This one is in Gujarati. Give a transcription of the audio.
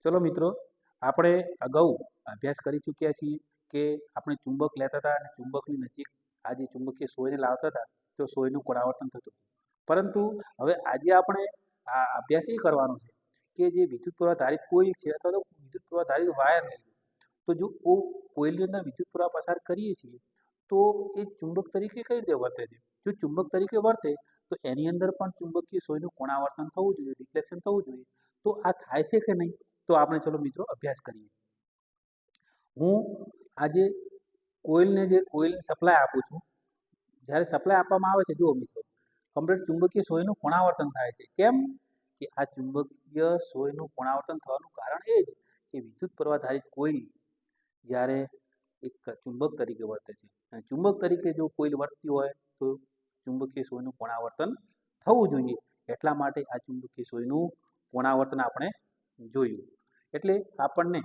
ચલો મિત્રો, આપણે અગાઉ અભ્યાસ કરી ચૂક્યા છીએ કે આપણે ચુંબક લેતા હતા અને ચુંબકની નજીક આ જે ચુંબકીય સોયને લાવતા હતા તો સોયનું પરાવર્તન થતું હતું. પરંતુ હવે આજે આપણે આ અભ્યાસ એ કરવાનો છે કે જે વિદ્યુત પ્રવાહ ધારિત કોઇલ છે અથવા તો વિદ્યુત પ્રવાહ ધારિત વાયર લઈ લો. તો જો કોઇલની અંદર વિદ્યુત પ્રવાહ પસાર કરીએ છીએ તો એ ચુંબક તરીકે કઈ રીતે વર્તે છે? જો ચુંબક તરીકે વર્તે તો એની અંદર પણ ચુંબકીય સોયનું કોણાવર્તન થવું જોઈએ, રિફ્લેક્શન થવું જોઈએ. તો આ થાય છે કે નહીં? તો આપણે ચલો મિત્રો અભ્યાસ કરીએ. હું આજે કોઇલને સપ્લાય આપું છું. જ્યારે સપ્લાય આપવામાં આવે છે, જુઓ મિત્રો, કમ્પ્લીટ ચુંબકીય સોયનું કોણાવર્તન થાય છે. કેમ? કે આ ચુંબકીય સોયનું કોણાવર્તન થવાનું કારણ એ જ કે વિદ્યુત પ્રવાહ ધારિત કોઇલ જ્યારે એક ચુંબક તરીકે વર્તે છે અને ચુંબક તરીકે જો કોઇલ વર્તતી હોય તો ચુંબકીય સોયનું કોણાવર્તન થવું જોઈએ. એટલા માટે આ ચુંબકીય સોયનું કોણાવર્તન આપણે જોયું. એટલે આપણને